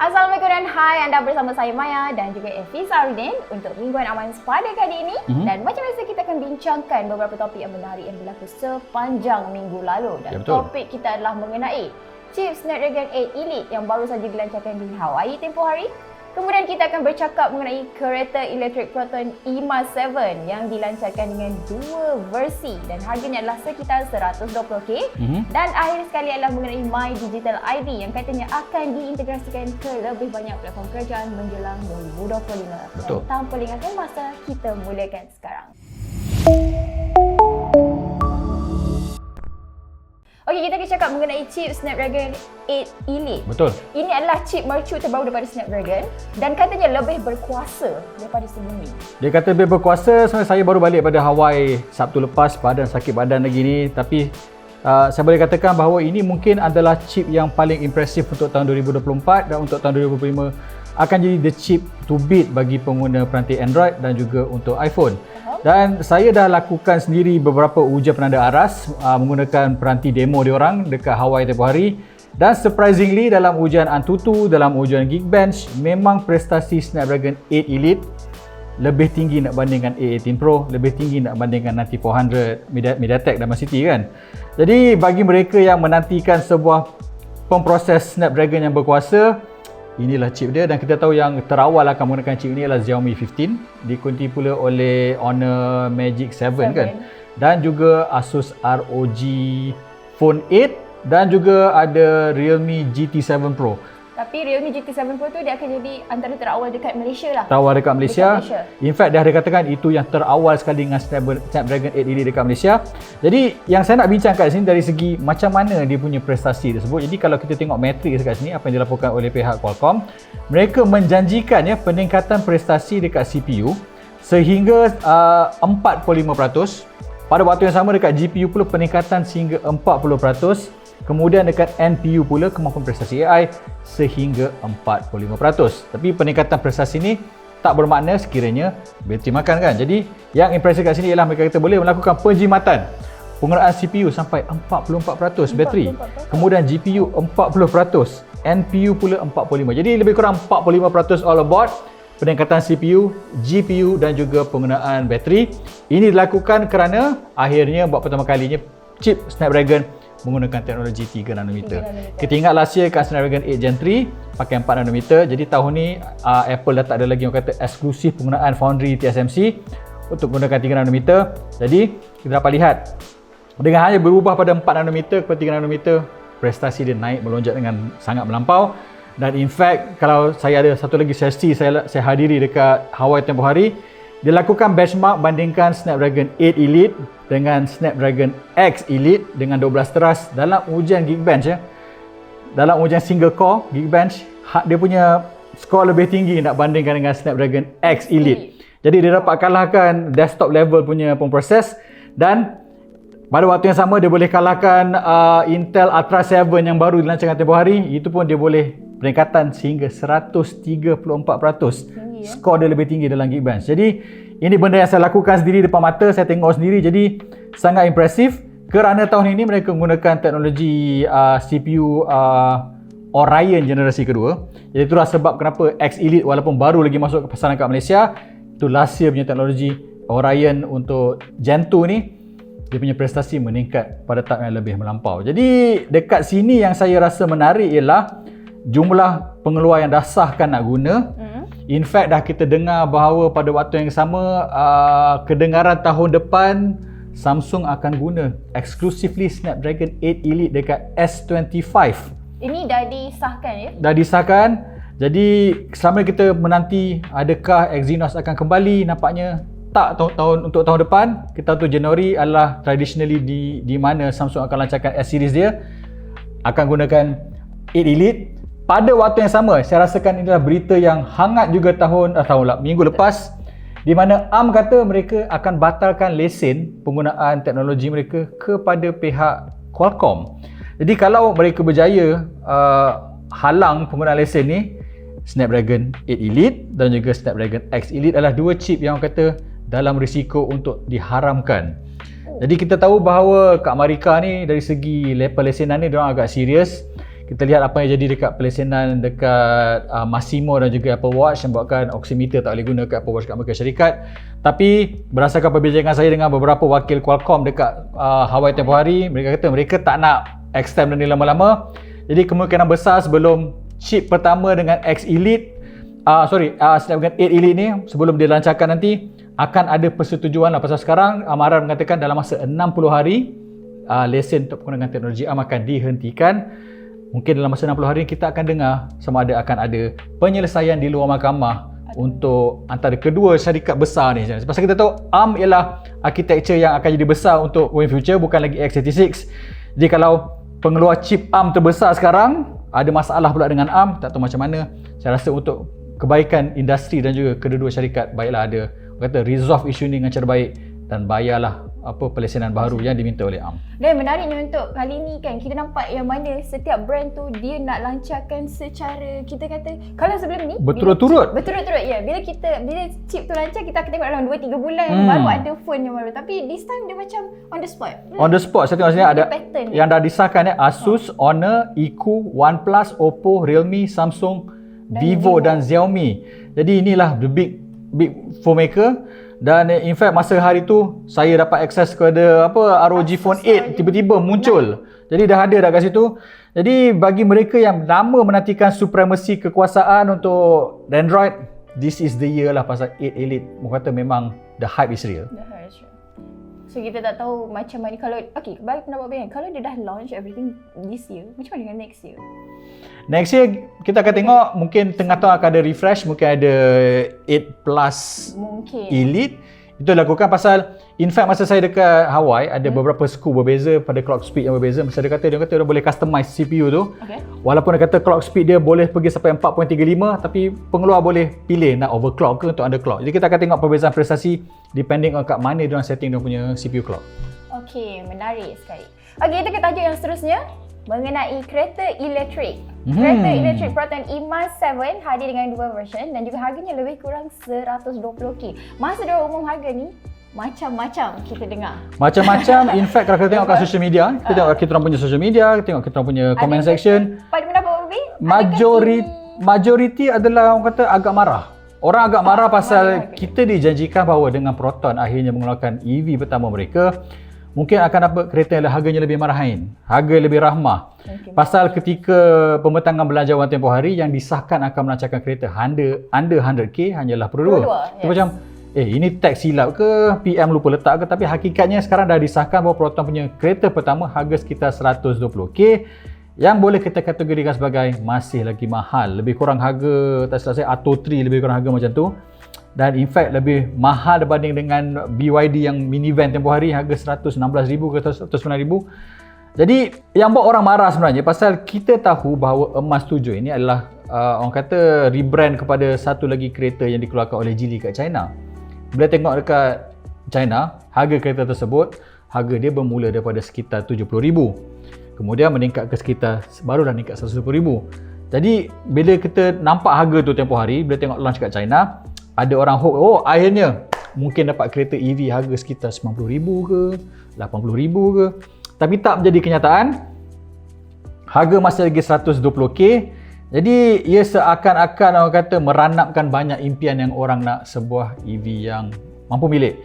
Assalamualaikum dan hai, anda bersama saya Maya dan juga Effie Sarudin untuk Mingguan Aman pada kali ini. Dan macam biasa kita akan bincangkan beberapa topik yang menarik yang berlaku sepanjang minggu lalu. Dan topik kita adalah mengenai chip Snapdragon 8 Elite yang baru saja dilancarkan di Hawaii tempoh hari. Kemudian kita akan bercakap mengenai kereta elektrik Proton EMA 7 yang dilancarkan dengan dua versi dan harganya adalah sekitar 120k. Dan akhir sekali adalah mengenai My Digital ID yang katanya akan diintegrasikan ke lebih banyak platform kerajaan menjelang 2025. Betul. Dan tanpa lengahkan masa, kita mulakan sekarang. Okey, kita akan cakap mengenai chip Snapdragon 8 Elite. Betul. Ini adalah chip mercu terbaru daripada Snapdragon dan katanya lebih berkuasa daripada sebelum ini. Dia kata lebih berkuasa. Sebenarnya saya baru balik pada Hawaii Sabtu lepas, badan sakit badan lagi ni. Tapi saya boleh katakan bahawa ini mungkin adalah chip yang paling impresif untuk tahun 2024 dan untuk tahun 2025 akan jadi the chip to beat bagi pengguna peranti Android dan juga untuk iPhone. Dan saya dah lakukan sendiri beberapa ujian penanda aras menggunakan peranti demo diorang dekat Hawaii tempoh hari. Dan surprisingly dalam ujian Antutu, dalam ujian Geekbench, memang prestasi Snapdragon 8 Elite lebih tinggi nak bandingkan A18 Pro, lebih tinggi nak bandingkan nanti 400 MediaTek Dimensity kan. Jadi bagi mereka yang menantikan sebuah pemproses Snapdragon yang berkuasa, inilah chip dia. Dan kita tahu yang terawal akan menggunakan chip ini adalah Xiaomi 15, diikuti pula oleh Honor Magic 7 kan, dan juga Asus ROG Phone 8 dan juga ada Realme GT7 Pro. Tapi Realme GT7 Pro tu dia akan jadi antara terawal dekat Malaysia lah. Terawal dekat Malaysia. In fact, dia ada katakan itu yang terawal sekali dengan Snapdragon 8 Elite dekat Malaysia. Jadi yang saya nak bincang kat sini dari segi macam mana dia punya prestasi tersebut. Jadi kalau kita tengok matrik dekat sini, apa yang dilaporkan oleh pihak Qualcomm, mereka menjanjikan ya peningkatan prestasi dekat CPU sehingga 45%. Pada waktu yang sama dekat GPU pula peningkatan sehingga 40%. Kemudian dekat NPU pula kemampuan prestasi AI sehingga 45%. Tapi peningkatan prestasi ni tak bermakna sekiranya bateri makan kan. Jadi yang impresif kat sini ialah mereka kata boleh melakukan penjimatan penggunaan CPU sampai 44% bateri. Kemudian GPU 40%, NPU pula 45%. Jadi lebih kurang 45% all aboard peningkatan CPU, GPU dan juga penggunaan bateri. Ini dilakukan kerana akhirnya buat pertama kalinya chip Snapdragon menggunakan teknologi 3 nanometer. Kita ingat last year kat Snapdragon 8 Gen 3 pakai 4 nanometer. Jadi tahun ni Apple dah tak ada lagi orang kata eksklusif penggunaan foundry TSMC untuk menggunakan 3 nanometer. Jadi kita dapat lihat dengan hanya berubah pada 4 nanometer ke 3 nanometer, prestasi dia naik melonjak dengan sangat melampau. Dan in fact kalau saya ada satu lagi sesi saya hadiri dekat Hawaii tempoh hari, dia lakukan benchmark bandingkan Snapdragon 8 Elite dengan Snapdragon X Elite dengan 12 teras dalam ujian Geekbench ya. Dalam ujian single core Geekbench, dia punya skor lebih tinggi nak bandingkan dengan Snapdragon X Elite. Jadi dia dapat kalahkan desktop level punya pemproses dan pada waktu yang sama dia boleh kalahkan Intel Ultra 7 yang baru dilancarkan tempoh hari. Itu pun dia boleh peningkatan sehingga 134%. Skor dia lebih tinggi dalam Geekbench. Jadi ini benda yang saya lakukan sendiri depan mata, saya tengok sendiri, jadi sangat impresif kerana tahun ini mereka menggunakan teknologi CPU Orion generasi kedua. Jadi itulah sebab kenapa X Elite walaupun baru lagi masuk ke pasaran kat Malaysia, itu last year punya teknologi Orion untuk Gen 2 ni, dia punya prestasi meningkat pada tahap yang lebih melampau. Jadi dekat sini yang saya rasa menarik ialah jumlah pengeluar yang dah sahkan nak guna. In fact dah kita dengar bahawa pada waktu yang sama kedengaran tahun depan Samsung akan guna exclusively Snapdragon 8 Elite dekat S25. Ini dah disahkan ya? Dah disahkan. Jadi selama kita menanti adakah Exynos akan kembali, nampaknya tak untuk tahun depan. Kita tahu Januari adalah traditionally di mana Samsung akan lancarkan S series dia, akan gunakan 8 Elite. Pada waktu yang sama, saya rasakan ini adalah berita yang hangat juga minggu lepas, di mana ARM kata mereka akan batalkan lesen penggunaan teknologi mereka kepada pihak Qualcomm. Jadi kalau mereka berjaya halang penggunaan lesen ni, Snapdragon 8 Elite dan juga Snapdragon X Elite adalah dua chip yang orang kata dalam risiko untuk diharamkan. Jadi kita tahu bahawa kat Amerika ni dari segi level lesenan ni diorang agak serius. Kita lihat apa yang jadi dekat pelesenan dekat Massimo dan juga Apple Watch yang buatkan oximeter tak boleh guna dekat Apple Watch kat Amerika Syarikat. Tapi berdasarkan perbincangan saya dengan beberapa wakil Qualcomm dekat Hawaii tempoh hari, mereka kata mereka tak nak extend benda ni lama-lama. Jadi kemungkinan besar sebelum chip pertama dengan X Elite Snapdragon 8 Elite ni, sebelum dia lancarkan nanti, akan ada persetujuan lah. Pasal sekarang amaran mengatakan dalam masa 60 hari lesen untuk penggunaan teknologi ARM akan dihentikan. Mungkin dalam masa 60 hari kita akan dengar sama ada akan ada penyelesaian di luar mahkamah untuk antara kedua syarikat besar ni. Pasal kita tahu ARM ialah architecture yang akan jadi besar untuk going future, bukan lagi x86. Jadi kalau pengeluar chip ARM terbesar sekarang ada masalah pula dengan ARM, tak tahu macam mana. Saya rasa untuk kebaikan industri dan juga kedua-dua syarikat, baiklah ada kata resolve isu ni dengan cara baik dan bayarlah pelesenan baru yang diminta oleh ARM. Dan menariknya untuk kali ni kan, kita nampak yang mana setiap brand tu dia nak lancarkan secara, kita kata, kalau sebelum ni berturut-turut ya, bila chip tu lancar, kita akan tengok dalam 2-3 bulan baru ada phone yang baru. Tapi this time dia macam on the spot. On the spot. Saya tengok sini ada yang dah disahkan Asus, Honor, Iku, OnePlus, Oppo, Realme, Samsung, Vivo dan Xiaomi. Jadi inilah the big phone maker. Dan in fact masa hari tu saya dapat akses kepada ROG Phone 8 tiba-tiba muncul. Jadi dah ada dah kat situ. Jadi bagi mereka yang lama menantikan supremasi kekuasaan untuk Android, this is the year lah pasal 8 Elite. Mereka kata memang the hype is real. So kita tak tahu macam mana kalau bagi pendapat Ben, kalau dia dah launch everything this year, macam mana dengan next year? Next year kita akan tengok, mungkin tengah tahun akan ada refresh, mungkin ada 8 Plus mungkin Elite. Itu dilakukan pasal in fact masa saya dekat Hawaii ada beberapa SKU berbeza pada clock speed yang berbeza. Masa dia kata dia boleh customize CPU tu. Walaupun dia kata clock speed dia boleh pergi sampai 4.35, tapi pengeluar boleh pilih nak overclock ke untuk underclock. Jadi kita akan tengok perbezaan prestasi depending on kat mana dia orang setting dia punya CPU clock. Okey, menarik sekali. Okey, kita ke tajuk yang seterusnya mengenai kereta elektrik. Kereta elektrik Proton E-Mas 7 hadir dengan dua version dan juga harganya lebih kurang 120k. Masa dia umum harga ni macam-macam kita dengar. Macam-macam. In fact kalau kita tengok kat social media, kita tengok kita orang punya social media, kita tengok kita orang punya comment section. Pada pendapat Ubi, majoriti adalah orang kata agak marah. Orang agak marah pasal kita dijanjikan bahawa dengan Proton akhirnya mengeluarkan EV pertama mereka, mungkin akan dapat kereta yang harganya lebih marahin, harga lebih rahmah. Pasal ketika pembentangan belanjawan tempoh hari yang disahkan akan melancarkan kereta under 100k hanyalah Pro 2. Itu macam ini teks silap ke, PM lupa letak ke, tapi hakikatnya sekarang dah disahkan bahawa Proton punya kereta pertama harga sekitar 120k yang boleh kita kategorikan sebagai masih lagi mahal. Lebih kurang harga, tak silap saya Atto 3 lebih kurang harga macam tu. Dan in fact lebih mahal berbanding dengan BYD yang minivan tempoh hari, harga 116,000 ke 109,000. Jadi yang buat orang marah sebenarnya pasal kita tahu bahawa emas 7 ini adalah orang kata rebrand kepada satu lagi kereta yang dikeluarkan oleh Geely kat China. Bila tengok dekat China, harga kereta tersebut, harga dia bermula daripada sekitar 70,000. Kemudian meningkat ke sekitar, barulah meningkat 120,000. Jadi bila kita nampak harga tu tempoh hari, bila tengok launch kat China, ada orang hope, akhirnya mungkin dapat kereta EV harga sekitar 90,000 ke 80,000 ke. Tapi tak menjadi kenyataan. Harga masih lagi 120k. Jadi ia seakan-akan orang kata meranapkan banyak impian yang orang nak sebuah EV yang mampu milik.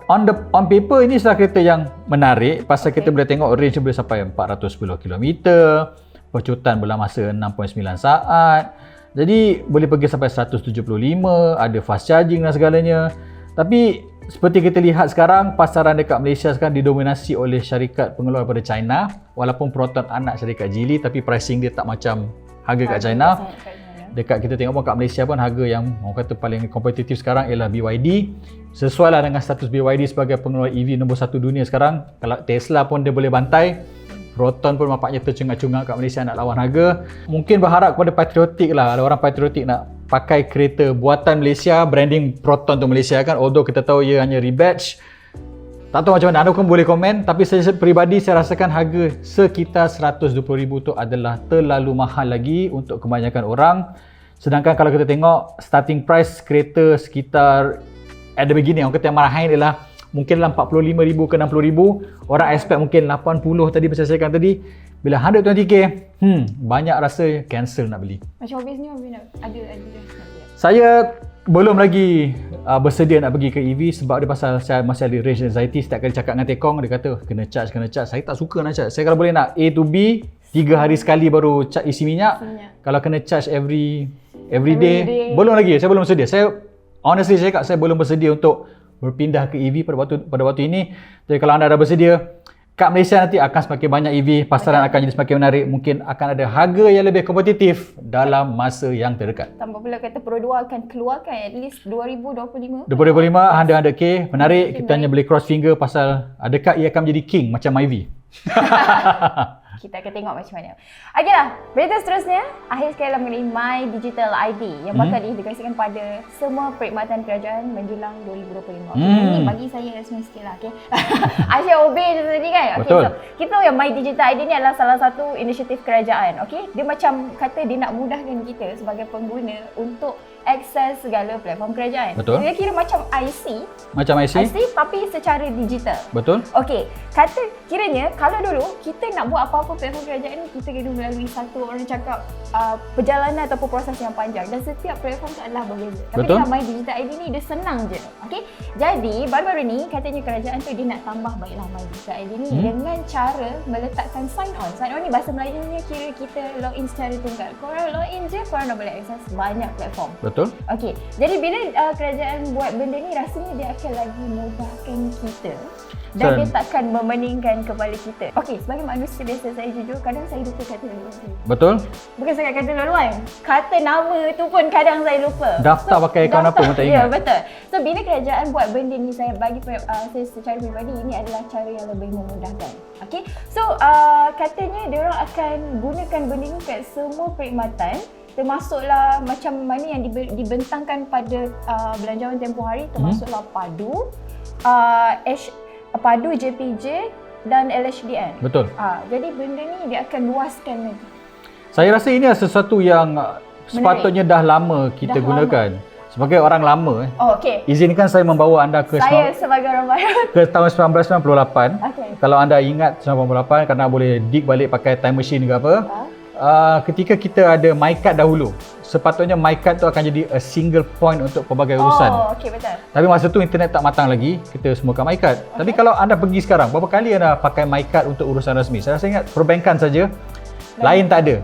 On paper ini adalah kereta yang menarik pasal kita boleh tengok range boleh sampai 410 km, percutan dalam masa 6.9 saat. Jadi boleh pergi sampai 175, ada fast charging dan segalanya. Tapi seperti kita lihat sekarang, pasaran dekat Malaysia sekarang didominasi oleh syarikat pengeluar daripada China. Walaupun Proton anak syarikat Geely, tapi pricing dia tak macam harga kat China. Dekat kita tengok pun kat Malaysia pun harga yang orang kata paling kompetitif sekarang ialah BYD. Sesuai lah dengan status BYD sebagai pengeluar EV nombor 1 dunia sekarang. Kalau Tesla pun dia boleh bantai, Proton pun nampaknya tercungak-cungak kat Malaysia nak lawan harga. Mungkin berharap kepada patriotik lah. Kalau orang patriotik nak pakai kereta buatan Malaysia, branding Proton untuk Malaysia kan. Although kita tahu ia hanya rebadge. Tak tahu macam mana, anda pun boleh komen. Tapi saya peribadi saya rasakan harga sekitar 120,000 tu adalah terlalu mahal lagi untuk kebanyakan orang. Sedangkan kalau kita tengok starting price kereta sekitar at the beginning, orang kata yang marahin ialah mungkin dalam 45,000 ke 60,000. Orang expect mungkin 80 tadi macam saya cakap tadi. Bila 120k, banyak rasa cancel nak beli. Macam Obis ni ada dah nak beli. Saya belum lagi bersedia nak pergi ke EV sebab dia pasal saya masih ada range anxiety. Setiap kali cakap dengan Tekong, dia kata kena charge. Saya tak suka nak charge. Saya kalau boleh nak A to B, 3 hari sekali baru isi minyak. Kalau kena charge every day, belum lagi. Saya belum bersedia. Saya honestly saya cakap saya belum bersedia untuk berpindah ke EV pada waktu ini. Jadi kalau anda dah bersedia, kat Malaysia nanti akan semakin banyak EV, pasaran akan jadi semakin menarik, mungkin akan ada harga yang lebih kompetitif dalam masa yang terdekat. Tambah pula kata Pro 2 akan keluarkan at least 2025. 100k, menarik. Kita hanya boleh cross finger pasal adakah ia akan menjadi king macam Myvi. Kita akan tengok macam mana. Okeylah, berita seterusnya akhir sekali mengenai My Digital ID yang bakal diintegrasikan pada semua perkhidmatan kerajaan menjelang 2025. Ini bagi saya resmi sikit lah. Okay? Asyik obey je tadi kan. Okay, betul. so kita tahu yang My Digital ID ni adalah salah satu inisiatif kerajaan. Okay? Dia macam kata dia nak mudahkan kita sebagai pengguna untuk akses segala platform kerajaan. Betul. Dia kira macam IC. Macam IC tapi secara digital. Betul. Okey, kata kiranya kalau dulu kita nak buat apa-apa platform kerajaan ni, kita kena melalui satu orang cakap perjalanan ataupun proses yang panjang dan setiap platform tu adalah berbeza. Tapi betul. dengan My Digital ID ni dia senang je. Okey. Jadi baru-baru ni katanya kerajaan tu dia nak tambah baiklah My Digital ID ni dengan cara meletakkan sign on. Sign on ni bahasa Melayunya kira kita login secara tunggal. Korang login je, korang dah boleh akses banyak platform. Betul. Okey. Jadi bila kerajaan buat benda ni, rasanya dia akan lagi mudahkan kita dan dia takkan memeningkan kepala kita. Okey, sebagai manusia biasa saya jujur kadang saya lupa kata laluan saya. Betul. Bukan sangat kata laluan, kata nama tu pun kadang saya lupa. Daftar pakai akaun apa pun tak ingat. Ya, betul. So bila kerajaan buat benda ni, saya bagi saya secara pribadi ini adalah cara yang lebih memudahkan. Okey. So katanya diorang akan gunakan benda ni kat semua perkhidmatan, termasuklah macam mana yang dibentangkan pada belanjawan tempoh hari, termasuklah Padu, JPJ dan LHDN. Betul. Jadi benda ni dia akan luaskan lagi. Saya rasa ini adalah sesuatu yang sepatutnya dah lama kita gunakan. Sebagai orang lama, izinkan saya membawa anda saya sebagai orang baru ke tahun 1998. Okay. Kalau anda ingat 1998, kerana boleh dig balik pakai time machine ke apa. Ketika kita ada MyCard dahulu, sepatutnya MyCard tu akan jadi a single point untuk pelbagai urusan. Okey, betul. Tapi masa tu internet tak matang lagi, kita semuakan MyCard. Tapi kalau anda pergi sekarang, berapa kali anda pakai MyCard untuk urusan rasmi? Saya rasa ingat perbankan saja, lain tak ada.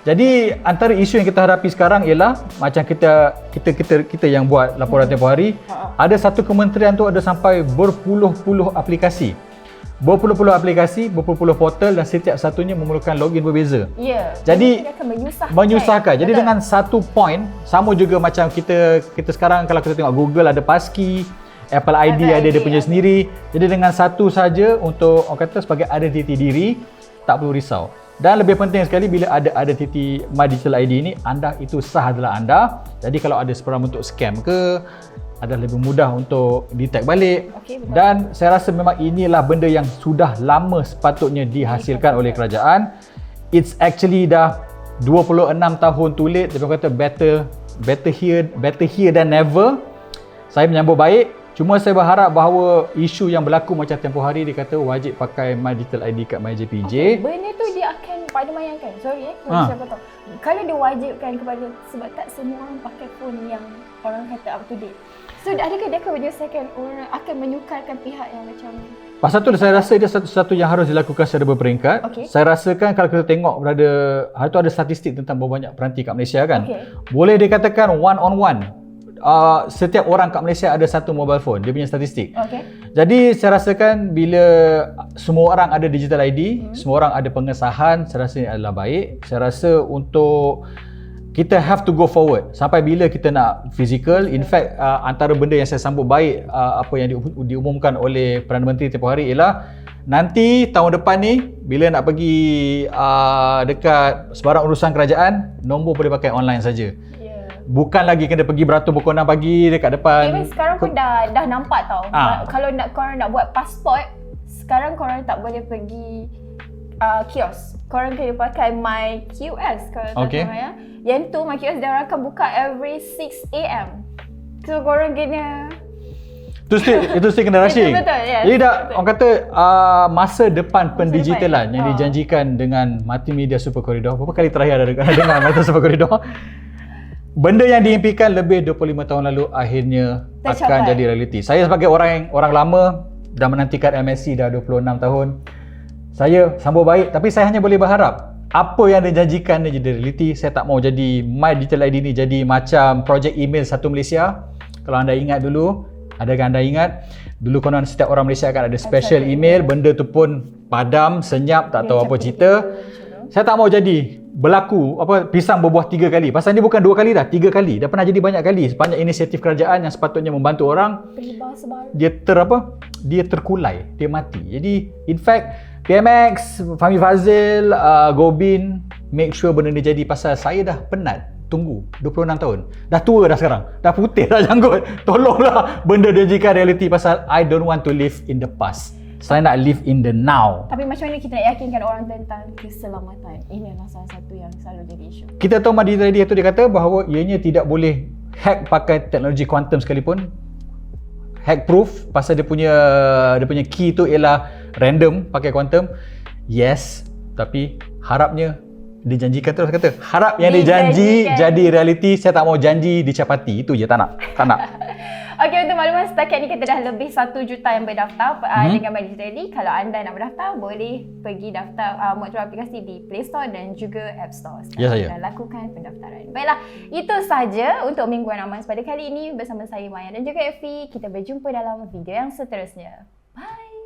Jadi antara isu yang kita hadapi sekarang ialah macam kita yang buat laporan tempoh hari, ada satu kementerian tu ada sampai berpuluh-puluh aplikasi. Berpuluh-puluh aplikasi, berpuluh-puluh portal dan setiap satunya memerlukan login berbeza. Ya. Jadi dia akan menyusahkan. Jadi dengan satu point, sama juga macam kita sekarang kalau kita tengok Google ada passkey, Apple ID ada dia punya sendiri. Jadi dengan satu saja untuk orang kata sebagai identiti diri, tak perlu risau. Dan lebih penting sekali bila ada identiti My Digital ID ini, anda itu sah adalah anda. Jadi kalau ada sebarang bentuk scam ke, adalah lebih mudah untuk detect balik. Dan saya rasa memang inilah benda yang sudah lama sepatutnya dihasilkan oleh kerajaan. It's actually dah 26 tahun too late. Dia kata better here than never. Saya menyambut baik. Cuma saya berharap bahawa isu yang berlaku macam tempoh hari dia kata wajib pakai My Digital ID kat MyJPJ. Benda tu dia akan pada mayangkan. Sorry saya potong. Kalau dia wajibkan kepada, sebab tak semua orang pakai phone yang orang kata up to date. So adakah dia akan menyusahkan orang, akan menyukarkan pihak yang macam ni? Pasal tu saya rasa dia satu-satu yang harus dilakukan secara berperingkat. Saya rasakan kalau kita tengok hari tu ada statistik tentang berapa banyak peranti kat Malaysia kan. Boleh dikatakan one on one. Setiap orang kat Malaysia ada satu mobile phone, dia punya statistik. Jadi saya rasakan bila semua orang ada digital ID, semua orang ada pengesahan, saya rasa ini adalah baik. Saya rasa untuk kita have to go forward sampai bila kita nak physical. In fact antara benda yang saya sambut baik apa yang diumumkan oleh Perdana Menteri tempoh hari ialah nanti tahun depan ni bila nak pergi dekat sebarang urusan kerajaan, nombor boleh pakai online saja. Bukan lagi kena pergi beratur pukul 6 pagi dekat depan. Sekarang pun dah nampak tau. Kalau korang nak buat pasport, sekarang korang tak boleh pergi kios. Korang kena pakai My QS kalau tak tahu ya. Yang tu My QS dia akan buka every 6 AM. So korang kena Itu still kena rushing. Betul, yes. Jadi orang kata masa depan pendigitalan yang dijanjikan dengan Multimedia Super Corridor. Berapa kali terakhir ada dengar Multimedia Super Corridor? Benda yang diimpikan lebih 25 tahun lalu akhirnya akan jadi realiti. Saya sebagai orang lama dah menantikan MSc dah 26 tahun. Saya sambut baik, tapi saya hanya boleh berharap apa yang dijanjikan dia jadi realiti. Saya tak mau jadi My Digital ID ni jadi macam projek email satu Malaysia. Kalau anda ingat dulu, adakah anda ingat? Dulu konon setiap orang Malaysia akan ada special email, benda tu pun padam, senyap, tak tahu apa cerita. Saya tak mau jadi berlaku pisang berbuah 3 kali. Pasal ni bukan 2 kali dah, 3 kali. Dah pernah jadi banyak kali. Sepanjang inisiatif kerajaan yang sepatutnya membantu orang, dia terkulai, dia mati. Jadi in fact PMX, Fahmi Fazil, Gobin make sure benda ni jadi pasal saya dah penat tunggu 26 tahun. Dah tua dah sekarang. Dah putih dah janggut. Tolonglah benda dia jadikan realiti pasal I don't want to live in the past. Saya nak live in the now. Tapi macam mana kita nak yakinkan orang tentang keselamatan? Ini adalah salah satu yang selalu jadi isu. Kita tahu Madi tadi tu dia kata bahawa ianya tidak boleh hack pakai teknologi kuantum sekalipun. Hack proof pasal dia punya key tu ialah random pakai kuantum. Yes, tapi harapnya dijanjikan terus kata. Harap yang dijanji jadi realiti. Saya tak mau janji dicapati. Itu je tak nak. Okey, untuk makluman setakat ni kita dah lebih 1 juta yang berdaftar dengan My Digital ID. Kalau anda nak berdaftar, boleh pergi daftar muat aplikasi di Play Store dan juga App Store. Ya, saya. Dan lakukan pendaftaran. Baiklah, itu sahaja untuk Mingguan Aman pada kali ini bersama saya Maya dan juga Effie. Kita berjumpa dalam video yang seterusnya. Bye.